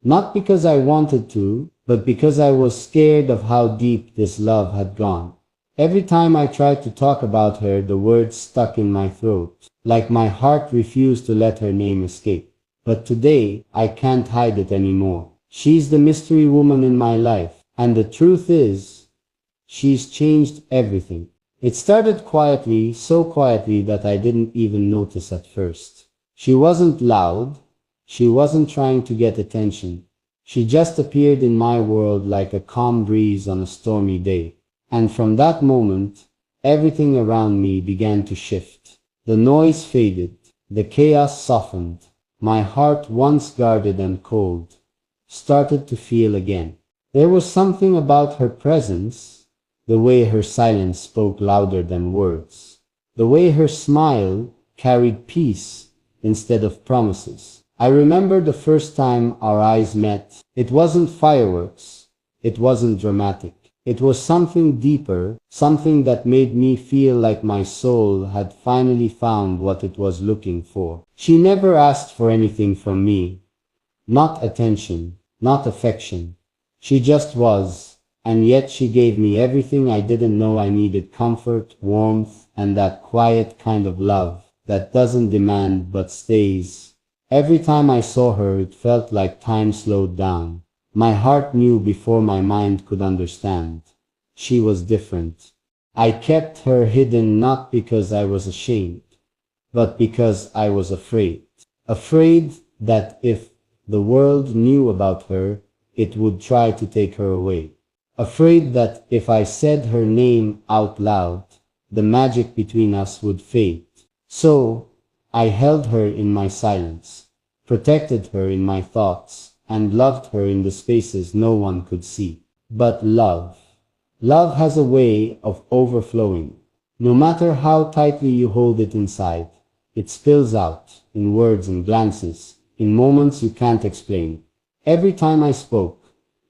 Not because I wanted to, but because I was scared of how deep this love had gone. Every time I tried to talk about her, the words stuck in my throat, like my heart refused to let her name escape. But today, I can't hide it anymore. She's the mystery woman in my life, and the truth is, she's changed everything. It started quietly, so quietly that I didn't even notice at first. She wasn't loud. She wasn't trying to get attention. She just appeared in my world like a calm breeze on a stormy day. And from that moment, everything around me began to shift. The noise faded. The chaos softened. My heart, once guarded and cold, started to feel again. There was something about her presence, the way her silence spoke louder than words, the way her smile carried peace instead of promises. I remember the first time our eyes met. It wasn't fireworks. It wasn't dramatic. It was something deeper, something that made me feel like my soul had finally found what it was looking for. She never asked for anything from me. Not attention, not affection. She just was, and yet she gave me everything I didn't know I needed: comfort, warmth, and that quiet kind of love that doesn't demand but stays. Every time I saw her, it felt like time slowed down. My heart knew before my mind could understand. She was different. I kept her hidden not because I was ashamed, but because I was afraid. Afraid that if the world knew about her, it would try to take her away. Afraid that if I said her name out loud, the magic between us would fade. So, I held her in my silence, protected her in my thoughts, and loved her in the spaces no one could see. But love has a way of overflowing. No matter how tightly you hold it inside, it spills out, in words and glances, in moments you can't explain. Every time I spoke,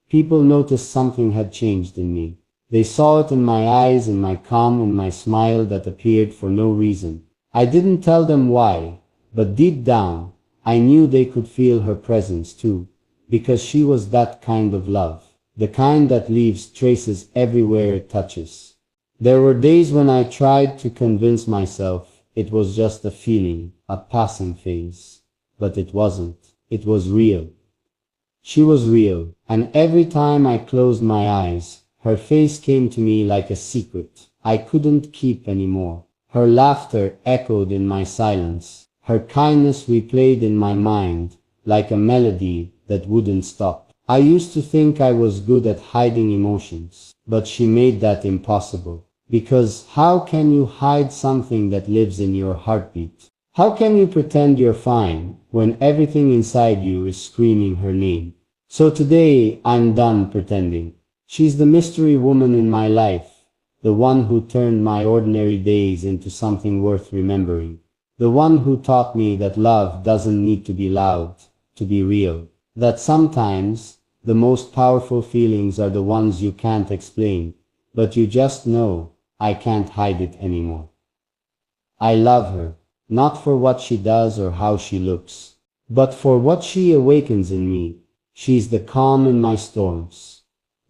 people noticed something had changed in me. They saw it in my eyes, in my calm, in my smile that appeared for no reason. I didn't tell them why, but deep down, I knew they could feel her presence too, because she was that kind of love, the kind that leaves traces everywhere it touches. There were days when I tried to convince myself it was just a feeling, a passing phase. But it wasn't. It was real. She was real, and every time I closed my eyes, her face came to me like a secret I couldn't keep anymore. Her laughter echoed in my silence. Her kindness replayed in my mind like a melody that wouldn't stop. I used to think I was good at hiding emotions, but she made that impossible. Because how can you hide something that lives in your heartbeat? How can you pretend you're fine when everything inside you is screaming her name? So today, I'm done pretending. She's the mystery woman in my life, the one who turned my ordinary days into something worth remembering. The one who taught me that love doesn't need to be loud to be real. That sometimes the most powerful feelings are the ones you can't explain, but you just know. I can't hide it anymore. I love her, not for what she does or how she looks, but for what she awakens in me. She's the calm in my storms,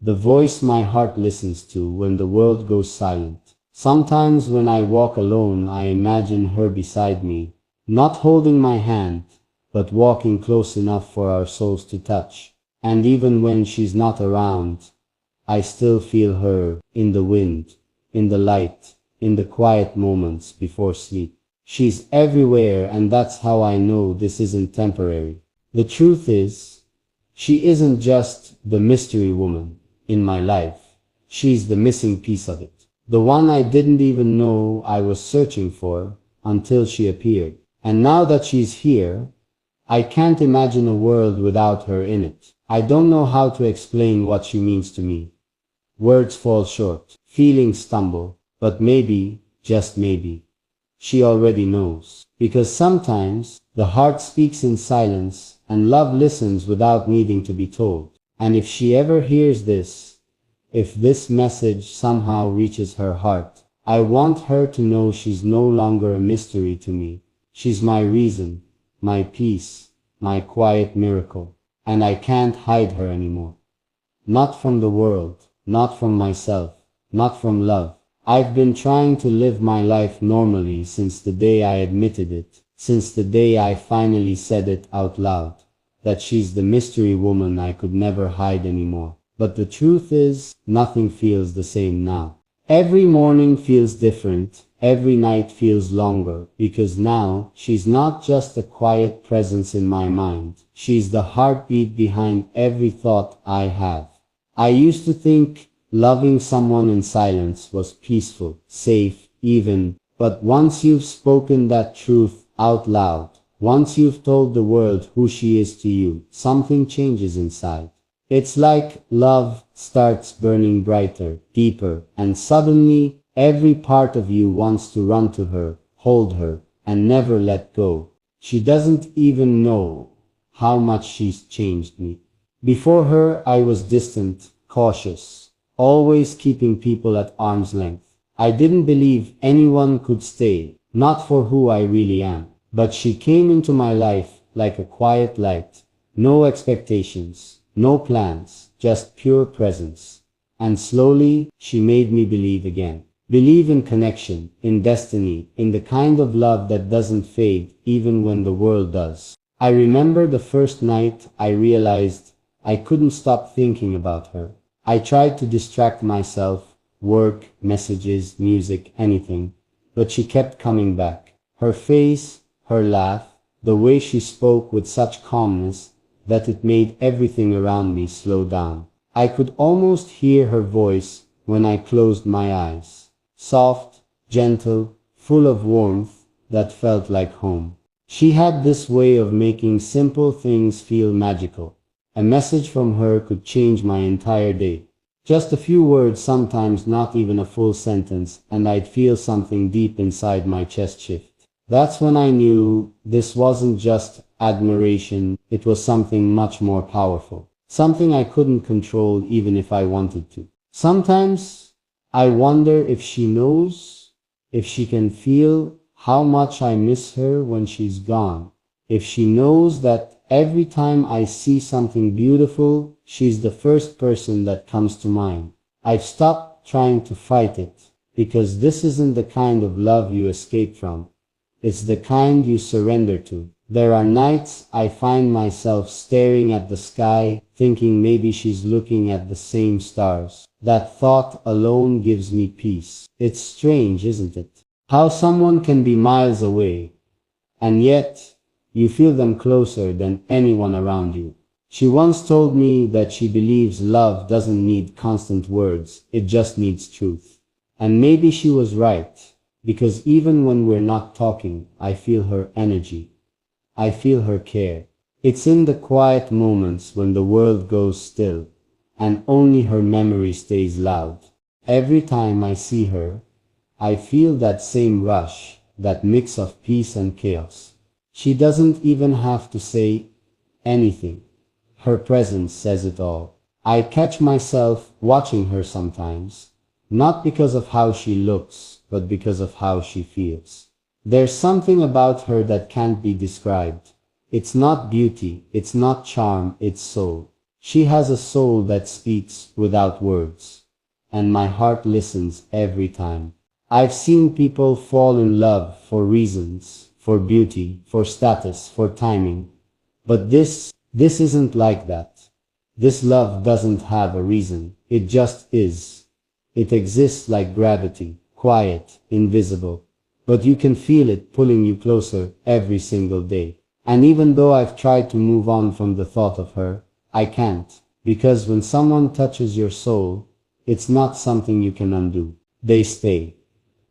the voice my heart listens to when the world goes silent. Sometimes when I walk alone, I imagine her beside me, not holding my hand, but walking close enough for our souls to touch. And even when she's not around, I still feel her in the wind, in the light, in the quiet moments before sleep. She's everywhere, and that's how I know this isn't temporary. The truth is, she isn't just the mystery woman in my life. She's the missing piece of it. The one I didn't even know I was searching for until she appeared. And now that she's here, I can't imagine a world without her in it. I don't know how to explain what she means to me. Words fall short, feelings stumble, but maybe, just maybe, she already knows. Because sometimes the heart speaks in silence and love listens without needing to be told. And if she ever hears this, if this message somehow reaches her heart, I want her to know she's no longer a mystery to me. She's my reason, my peace, my quiet miracle. and I can't hide her anymore. Not from the world, not from myself, not from love. I've been trying to live my life normally since the day I admitted it, since the day I finally said it out loud, that she's the mystery woman I could never hide anymore. But the truth is, nothing feels the same now. Every morning feels different, every night feels longer, because now she's not just a quiet presence in my mind, she's the heartbeat behind every thought I have. I used to think loving someone in silence was peaceful, safe, even, but once you've spoken that truth out loud, once you've told the world who she is to you, something changes inside. It's like love starts burning brighter, deeper, and suddenly every part of you wants to run to her, hold her, and never let go. She doesn't even know how much she's changed me. Before her, I was distant, cautious, always keeping people at arm's length. I didn't believe anyone could stay, not for who I really am. But she came into my life like a quiet light, no expectations, no plans, just pure presence. And slowly, she made me believe again. Believe in connection, in destiny, in the kind of love that doesn't fade even when the world does. I remember the first night I realized I couldn't stop thinking about her. I tried to distract myself, work, messages, music, anything, but she kept coming back. Her face, her laugh, the way she spoke with such calmness that it made everything around me slow down. I could almost hear her voice when I closed my eyes. Soft, gentle, full of warmth that felt like home. She had this way of making simple things feel magical. A message from her could change my entire day. Just a few words, sometimes not even a full sentence, and I'd feel something deep inside my chest shift. That's when I knew this wasn't just admiration, it was something much more powerful. Something I couldn't control even if I wanted to. Sometimes I wonder if she knows, if she can feel how much I miss her when she's gone. If she knows that every time I see something beautiful, she's the first person that comes to mind. I've stopped trying to fight it, because this isn't the kind of love you escape from. It's the kind you surrender to. There are nights I find myself staring at the sky, thinking maybe she's looking at the same stars. That thought alone gives me peace. It's strange, isn't it? How someone can be miles away, and yet you feel them closer than anyone around you. She once told me that she believes love doesn't need constant words, it just needs truth. And maybe she was right. Because even when we're not talking, I feel her energy. I feel her care. It's in the quiet moments when the world goes still, and only her memory stays loud. Every time I see her, I feel that same rush, that mix of peace and chaos. She doesn't even have to say anything. Her presence says it all. I catch myself watching her sometimes, not because of how she looks, but because of how she feels. There's something about her that can't be described. It's not beauty, it's not charm, it's soul. She has a soul that speaks without words, and my heart listens every time. I've seen people fall in love for reasons, for beauty, for status, for timing. But this isn't like that. This love doesn't have a reason, it just is. It exists like gravity. Quiet, invisible, but you can feel it pulling you closer every single day. And even though I've tried to move on from the thought of her, I can't, because when someone touches your soul, it's not something you can undo. They stay.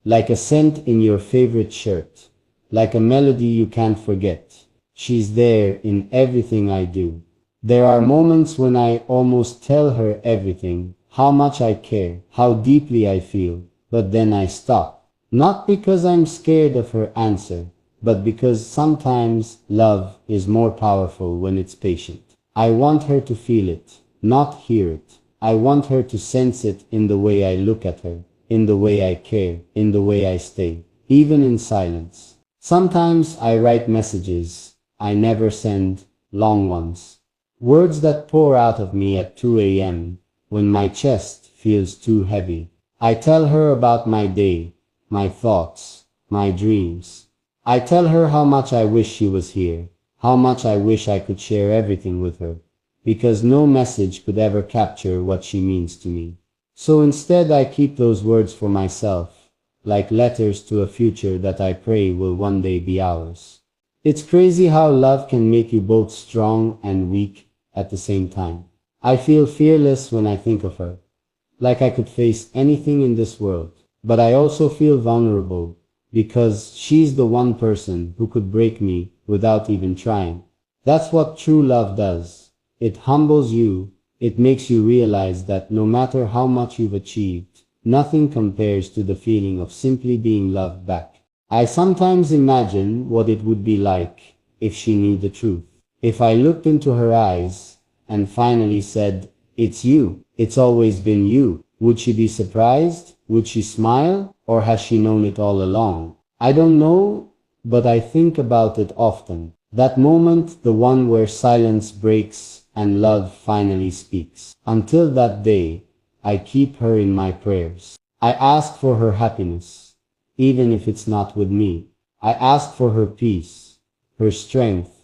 Like a scent in your favorite shirt, like a melody you can't forget. She's there in everything I do. There are moments when I almost tell her everything, how much I care, how deeply I feel. But then I stop. Not because I'm scared of her answer, but because sometimes love is more powerful when it's patient. I want her to feel it, not hear it. I want her to sense it in the way I look at her, in the way I care, in the way I stay, even in silence. Sometimes I write messages I never send, long ones. Words that pour out of me at 2 a.m. when my chest feels too heavy. I tell her about my day, my thoughts, my dreams. I tell her how much I wish she was here, how much I wish I could share everything with her, because no message could ever capture what she means to me. So instead I keep those words for myself, like letters to a future that I pray will one day be ours. It's crazy how love can make you both strong and weak at the same time. I feel fearless when I think of her, like I could face anything in this world. But I also feel vulnerable, because she's the one person who could break me without even trying. That's what true love does. It humbles you. It makes you realize that no matter how much you've achieved, nothing compares to the feeling of simply being loved back. I sometimes imagine what it would be like if she knew the truth. If I looked into her eyes and finally said, "It's you. It's always been you." Would she be surprised? Would she smile? Or has she known it all along? I don't know, but I think about it often. That moment, the one where silence breaks and love finally speaks. Until that day, I keep her in my prayers. I ask for her happiness, even if it's not with me. I ask for her peace, her strength,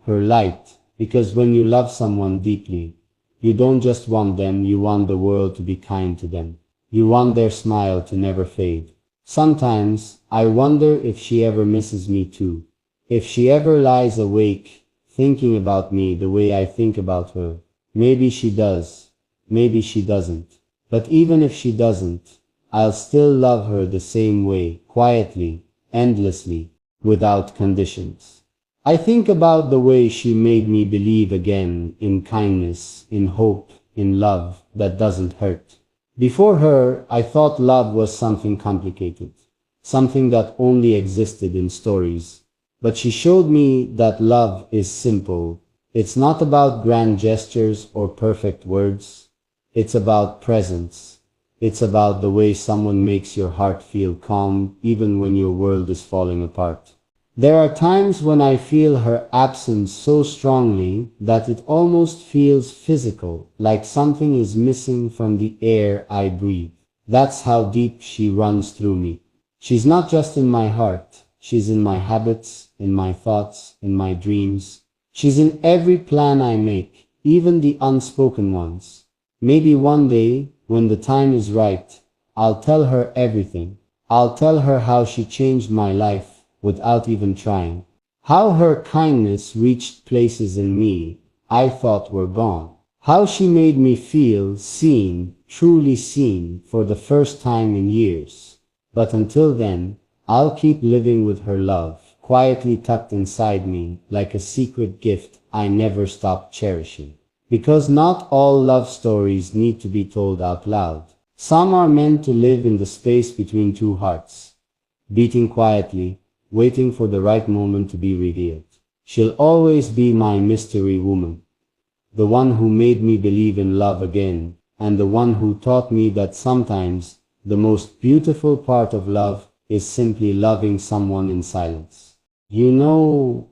her light, because when you love someone deeply, you don't just want them, you want the world to be kind to them. You want their smile to never fade. Sometimes I wonder if she ever misses me too. If she ever lies awake thinking about me the way I think about her. Maybe she does. Maybe she doesn't. But even if she doesn't, I'll still love her the same way, quietly, endlessly, without conditions. I think about the way she made me believe again in kindness, in hope, in love that doesn't hurt. Before her, I thought love was something complicated, something that only existed in stories. But she showed me that love is simple. It's not about grand gestures or perfect words. It's about presence. It's about the way someone makes your heart feel calm even when your world is falling apart. There are times when I feel her absence so strongly that it almost feels physical, like something is missing from the air I breathe. That's how deep she runs through me. She's not just in my heart, she's in my habits, in my thoughts, in my dreams. She's in every plan I make, even the unspoken ones. Maybe one day, when the time is right, I'll tell her everything. I'll tell her how she changed my life without even trying. How her kindness reached places in me I thought were gone. How she made me feel seen, truly seen, for the first time in years. But until then, I'll keep living with her love, quietly tucked inside me, like a secret gift I never stop cherishing. Because not all love stories need to be told out loud. Some are meant to live in the space between two hearts, beating quietly, waiting for the right moment to be revealed. She'll always be my mystery woman, the one who made me believe in love again, and the one who taught me that sometimes the most beautiful part of love is simply loving someone in silence. You know,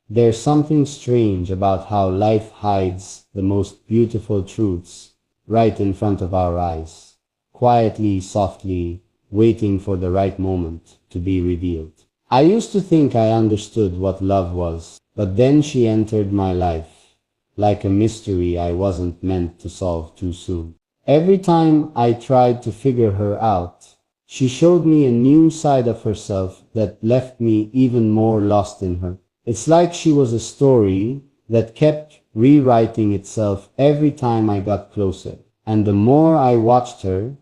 there's something strange about how life hides the most beautiful truths right in front of our eyes, quietly, softly, waiting for the right moment to be revealed. I used to think I understood what love was, but then she entered my life, like a mystery I wasn't meant to solve too soon. Every time I tried to figure her out, she showed me a new side of herself that left me even more lost in her. It's like she was a story that kept rewriting itself every time I got closer. And the more I watched her,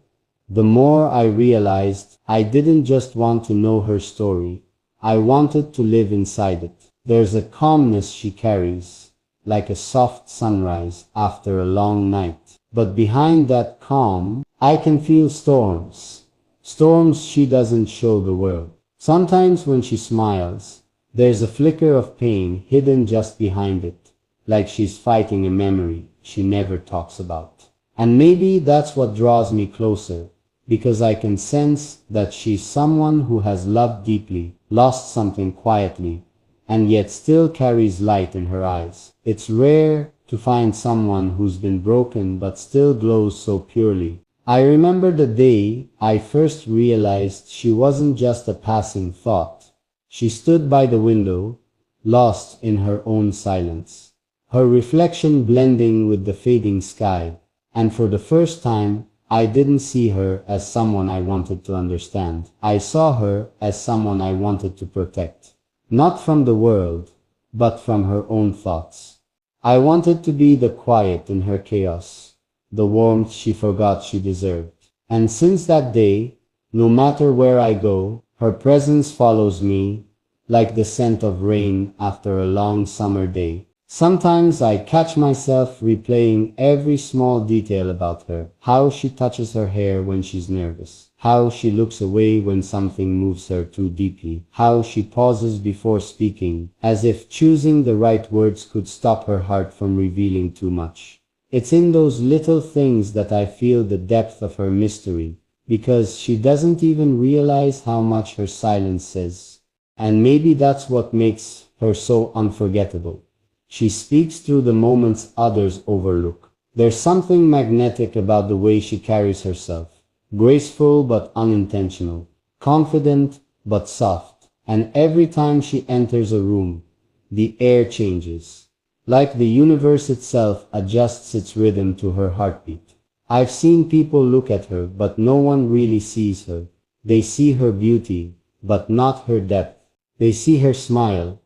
the more I realized I didn't just want to know her story. I wanted to live inside it. There's a calmness she carries, like a soft sunrise after a long night. But behind that calm, I can feel storms. Storms she doesn't show the world. Sometimes when she smiles, there's a flicker of pain hidden just behind it, like she's fighting a memory she never talks about. And maybe that's what draws me closer, because I can sense that she's someone who has loved deeply, lost something quietly, and yet still carries light in her eyes. It's rare to find someone who's been broken but still glows so purely. I remember the day I first realized she wasn't just a passing thought. She stood by the window, lost in her own silence, her reflection blending with the fading sky, and for the first time, I didn't see her as someone I wanted to understand. I saw her as someone I wanted to protect. Not from the world, but from her own thoughts. I wanted to be the quiet in her chaos, the warmth she forgot she deserved. And since that day, no matter where I go, her presence follows me like the scent of rain after a long summer day. Sometimes I catch myself replaying every small detail about her. How she touches her hair when she's nervous. How she looks away when something moves her too deeply. How she pauses before speaking, as if choosing the right words could stop her heart from revealing too much. It's in those little things that I feel the depth of her mystery, because she doesn't even realize how much her silence says. And maybe that's what makes her so unforgettable. She speaks through the moments others overlook. There's something magnetic about the way she carries herself. Graceful but unintentional. Confident but soft. And every time she enters a room, the air changes. Like the universe itself adjusts its rhythm to her heartbeat. I've seen people look at her, but no one really sees her. They see her beauty, but not her depth. They see her smile,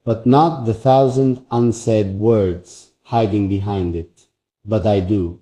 but not the thousand unsaid words hiding behind it. But I do.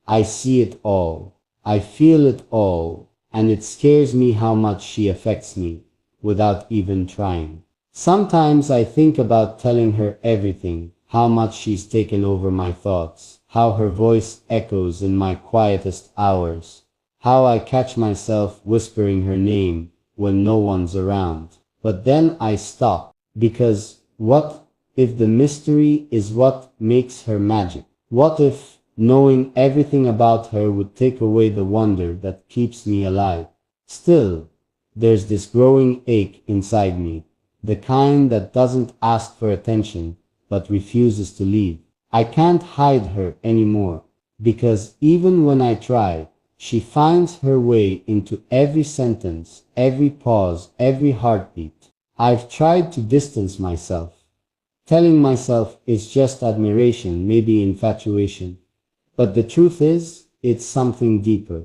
I see it all. I feel it all. And it scares me how much she affects me, without even trying. Sometimes I think about telling her everything, how much she's taken over my thoughts, how her voice echoes in my quietest hours, how I catch myself whispering her name when no one's around. But then I stop, because what if the mystery is what makes her magic? What if knowing everything about her would take away the wonder that keeps me alive? Still, there's this growing ache inside me, the kind that doesn't ask for attention, but refuses to leave. I can't hide her anymore, because even when I try, she finds her way into every sentence, every pause, every heartbeat. I've tried to distance myself, telling myself it's just admiration, maybe infatuation. But the truth is, it's something deeper.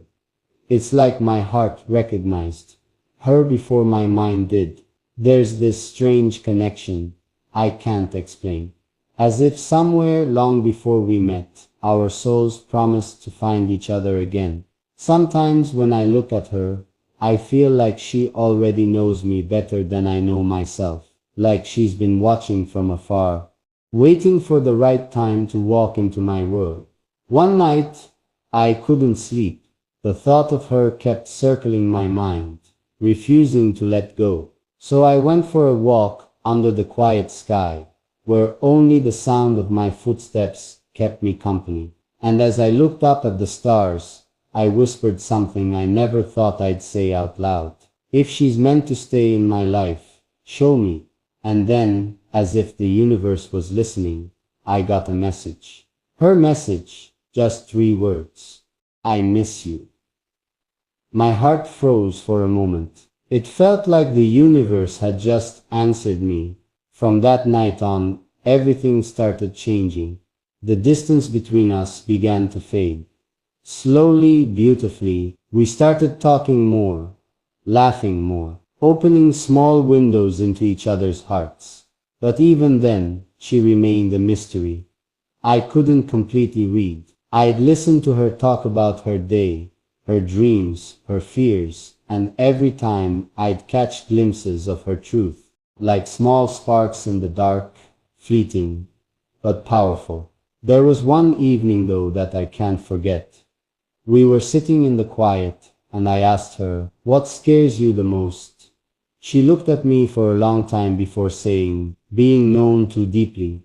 It's like my heart recognized her before my mind did. There's this strange connection I can't explain. As if somewhere long before we met, our souls promised to find each other again. Sometimes when I look at her, I feel like she already knows me better than I know myself, like she's been watching from afar, waiting for the right time to walk into my world. One night, I couldn't sleep. The thought of her kept circling my mind, refusing to let go. So I went for a walk under the quiet sky, where only the sound of my footsteps kept me company. And as I looked up at the stars, I whispered something I never thought I'd say out loud. If she's meant to stay in my life, show me. And then, as if the universe was listening, I got a message. Her message, just 3 words. I miss you. My heart froze for a moment. It felt like the universe had just answered me. From that night on, everything started changing. The distance between us began to fade. Slowly, beautifully, we started talking more, laughing more, opening small windows into each other's hearts. But even then, she remained a mystery. I couldn't completely read. I'd listen to her talk about her day, her dreams, her fears, and every time I'd catch glimpses of her truth, like small sparks in the dark, fleeting, but powerful. There was one evening though that I can't forget. We were sitting in the quiet, and I asked her, "What scares you the most?" She looked at me for a long time before saying, "Being known too deeply,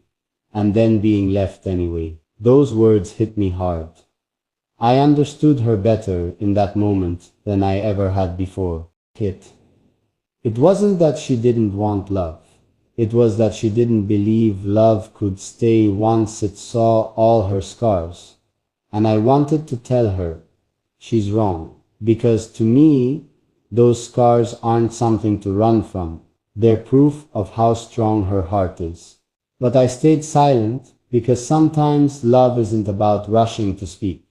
and then being left anyway." Those words hit me hard. I understood her better in that moment than I ever had before. It wasn't that she didn't want love. It was that she didn't believe love could stay once it saw all her scars. And I wanted to tell her, she's wrong. Because to me, those scars aren't something to run from. They're proof of how strong her heart is. But I stayed silent because sometimes love isn't about rushing to speak.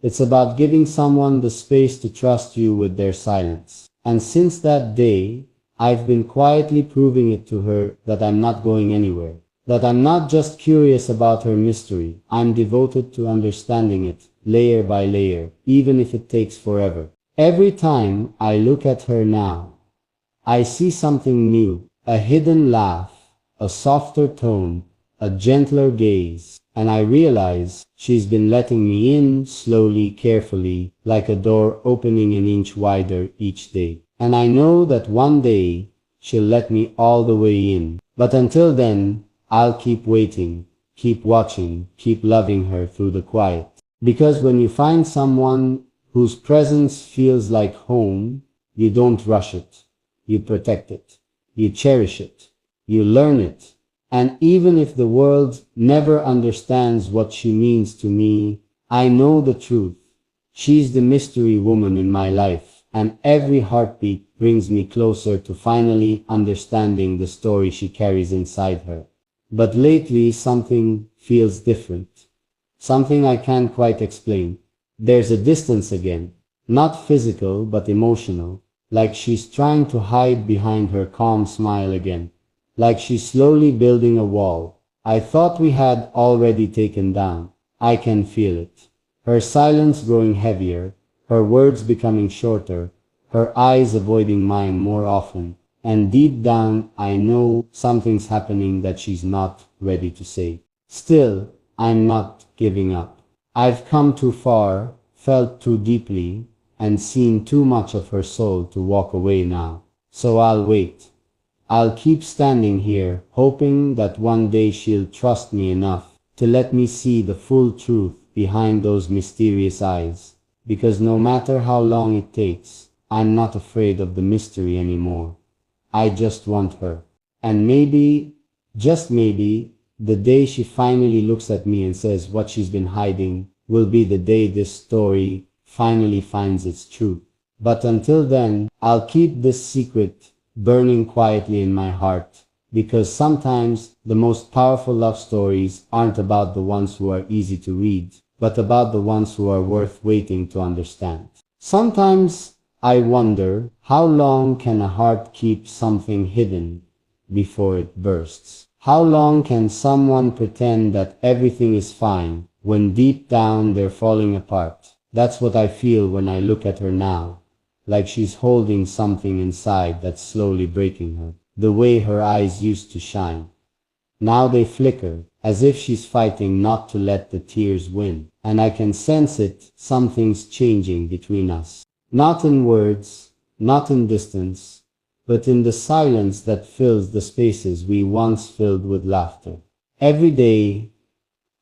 It's about giving someone the space to trust you with their silence. And since that day, I've been quietly proving it to her that I'm not going anywhere. That I'm not just curious about her mystery, I'm devoted to understanding it, layer by layer, even if it takes forever. Every time I look at her now, I see something new, a hidden laugh, a softer tone, a gentler gaze, and I realize she's been letting me in slowly, carefully, like a door opening an inch wider each day. And I know that one day she'll let me all the way in. But until then, I'll keep waiting, keep watching, keep loving her through the quiet. Because when you find someone whose presence feels like home, you don't rush it. You protect it. You cherish it. You learn it. And even if the world never understands what she means to me, I know the truth. She's the mystery woman in my life, and every heartbeat brings me closer to finally understanding the story she carries inside her. But lately something feels different. Something I can't quite explain. There's a distance again. Not physical, but emotional. Like she's trying to hide behind her calm smile again. Like she's slowly building a wall I thought we had already taken down. I can feel it. Her silence growing heavier, her words becoming shorter, her eyes avoiding mine more often. And deep down, I know something's happening that she's not ready to say. Still, I'm not giving up. I've come too far, felt too deeply, and seen too much of her soul to walk away now. So I'll wait. I'll keep standing here, hoping that one day she'll trust me enough to let me see the full truth behind those mysterious eyes. Because no matter how long it takes, I'm not afraid of the mystery anymore. I just want her. And maybe, just maybe, the day she finally looks at me and says what she's been hiding will be the day this story finally finds its truth. But until then, I'll keep this secret burning quietly in my heart, because sometimes the most powerful love stories aren't about the ones who are easy to read, but about the ones who are worth waiting to understand. Sometimes I wonder, how long can a heart keep something hidden before it bursts? How long can someone pretend that everything is fine when deep down they're falling apart? That's what I feel when I look at her now. Like she's holding something inside that's slowly breaking her. The way her eyes used to shine. Now they flicker, as if she's fighting not to let the tears win. And I can sense it, something's changing between us. Not in words, not in distance, but in the silence that fills the spaces we once filled with laughter. Every day,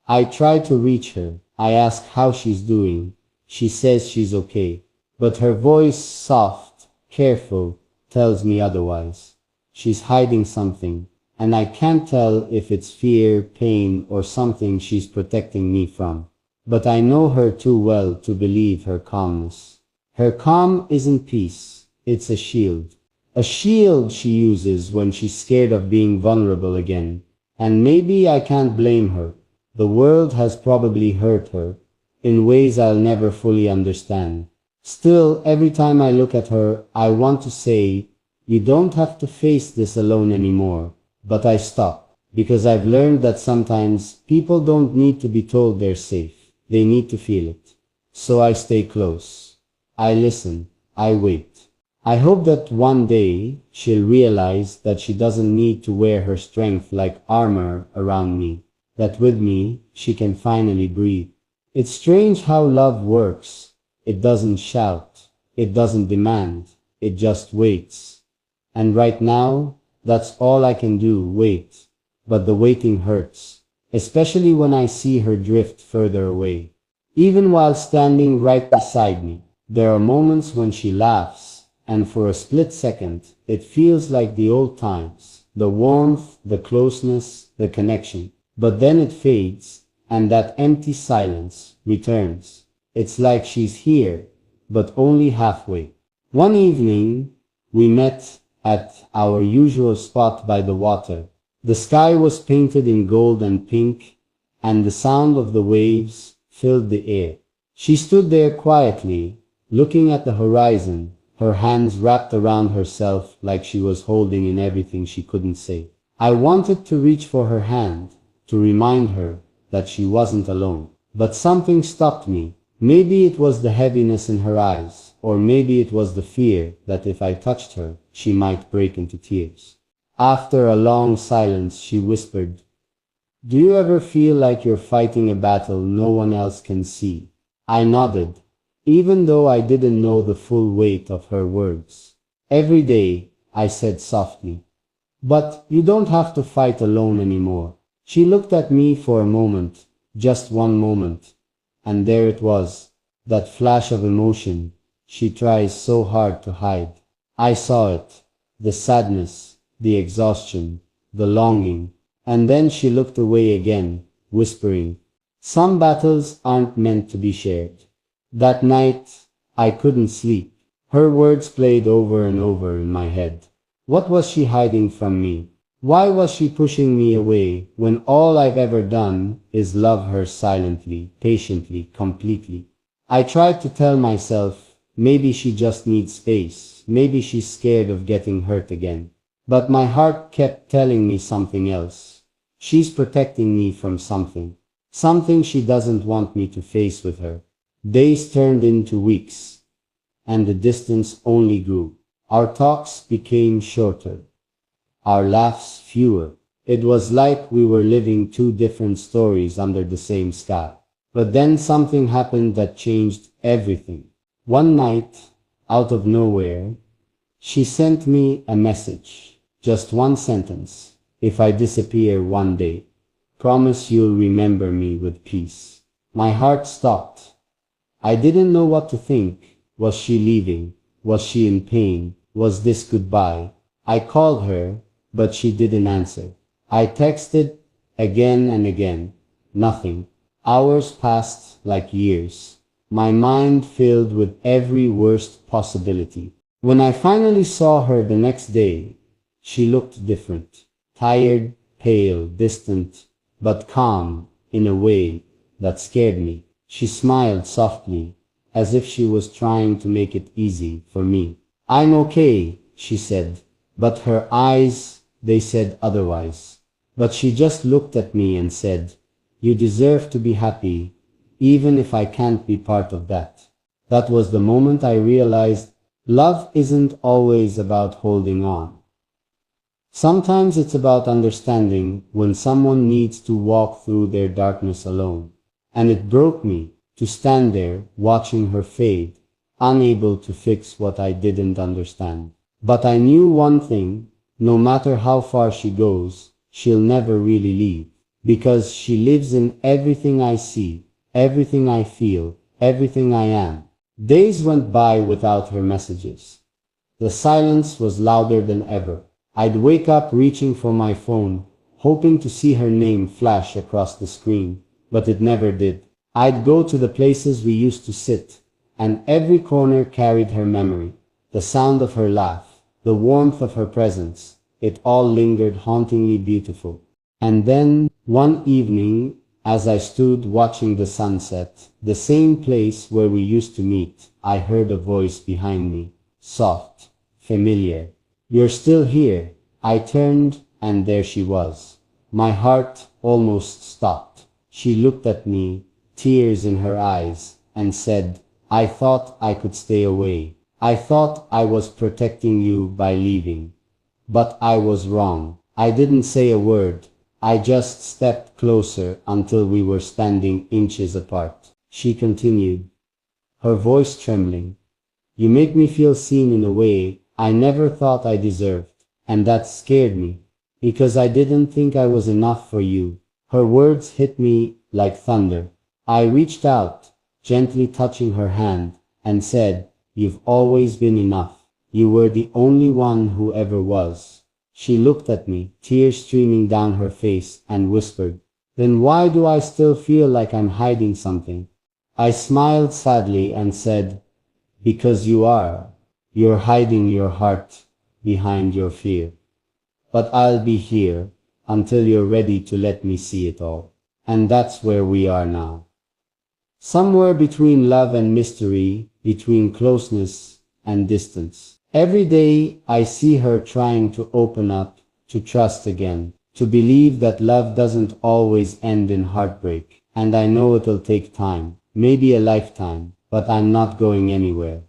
I try to reach her. I ask how she's doing. She says she's okay. But her voice, soft, careful, tells me otherwise. She's hiding something, and I can't tell if it's fear, pain, or something she's protecting me from. But I know her too well to believe her calmness. Her calm isn't peace, it's a shield. A shield she uses when she's scared of being vulnerable again. And maybe I can't blame her. The world has probably hurt her, in ways I'll never fully understand. Still, every time I look at her, I want to say, you don't have to face this alone anymore. But I stop, because I've learned that sometimes people don't need to be told they're safe. They need to feel it. So I stay close. I listen. I wait. I hope that one day she'll realize that she doesn't need to wear her strength like armor around me. That with me, she can finally breathe. It's strange how love works. It doesn't shout. It doesn't demand. It just waits. And right now, that's all I can do, wait. But the waiting hurts, especially when I see her drift further away. Even while standing right beside me, there are moments when she laughs, and for a split second, it feels like the old times. the warmth, the closeness, the connection. But then it fades, and that empty silence returns. It's like she's here, but only halfway. One evening, we met at our usual spot by the water. The sky was painted in gold and pink, and the sound of the waves filled the air. She stood there quietly, looking at the horizon, her hands wrapped around herself like she was holding in everything she couldn't say. I wanted to reach for her hand, to remind her that she wasn't alone. But something stopped me. Maybe it was the heaviness in her eyes, or maybe it was the fear that if I touched her, she might break into tears. After a long silence, she whispered, "Do you ever feel like you're fighting a battle no one else can see?" I nodded, even though I didn't know the full weight of her words. "Every day," I said softly. "But you don't have to fight alone anymore." She looked at me for a moment, just one moment, and there it was, that flash of emotion she tries so hard to hide. I saw it, the sadness, the exhaustion, the longing, and then she looked away again, whispering, "Some battles aren't meant to be shared." That night, I couldn't sleep. Her words played over and over in my head. What was she hiding from me? Why was she pushing me away when all I've ever done is love her silently, patiently, completely? I tried to tell myself, maybe she just needs space, maybe she's scared of getting hurt again. But my heart kept telling me something else. She's protecting me from something. Something she doesn't want me to face with her. Days turned into weeks, and the distance only grew. Our talks became shorter, our laughs fewer. It was like we were living two different stories under the same sky. But then something happened that changed everything. One night, out of nowhere, she sent me a message. Just one sentence. "If I disappear one day, promise you'll remember me with peace." My heart stopped. I didn't know what to think. Was she leaving? Was she in pain? Was this goodbye? I called her, but she didn't answer. I texted again and again. Nothing. Hours passed like years. My mind filled with every worst possibility. When I finally saw her the next day, she looked different. Tired, pale, distant, but calm in a way that scared me. She smiled softly, as if she was trying to make it easy for me. "I'm okay," she said, but her eyes, they said otherwise. But she just looked at me and said, "You deserve to be happy, even if I can't be part of that." That was the moment I realized love isn't always about holding on. Sometimes it's about understanding when someone needs to walk through their darkness alone. And it broke me to stand there watching her fade, unable to fix what I didn't understand. But I knew one thing, no matter how far she goes, she'll never really leave, because she lives in everything I see, everything I feel, everything I am. Days went by without her messages. The silence was louder than ever. I'd wake up reaching for my phone, hoping to see her name flash across the screen, but it never did. I'd go to the places we used to sit, and every corner carried her memory, the sound of her laugh, the warmth of her presence. It all lingered hauntingly beautiful. And then, one evening, as I stood watching the sunset, the same place where we used to meet, I heard a voice behind me, soft, familiar. "You're still here." I turned, and there she was. My heart almost stopped. She looked at me, tears in her eyes, and said, "I thought I could stay away. I thought I was protecting you by leaving. But I was wrong." I didn't say a word. I just stepped closer until we were standing inches apart. She continued, her voice trembling, "You make me feel seen in a way I never thought I deserved. And that scared me, because I didn't think I was enough for you." Her words hit me like thunder. I reached out, gently touching her hand, and said, "You've always been enough. You were the only one who ever was." She looked at me, tears streaming down her face, and whispered, "Then why do I still feel like I'm hiding something?" I smiled sadly and said, "Because you are. You're hiding your heart behind your fear. But I'll be here until you're ready to let me see it all." And that's where we are now. Somewhere between love and mystery, between closeness and distance. Every day I see her trying to open up, to trust again, to believe that love doesn't always end in heartbreak. And I know it'll take time, maybe a lifetime, but I'm not going anywhere.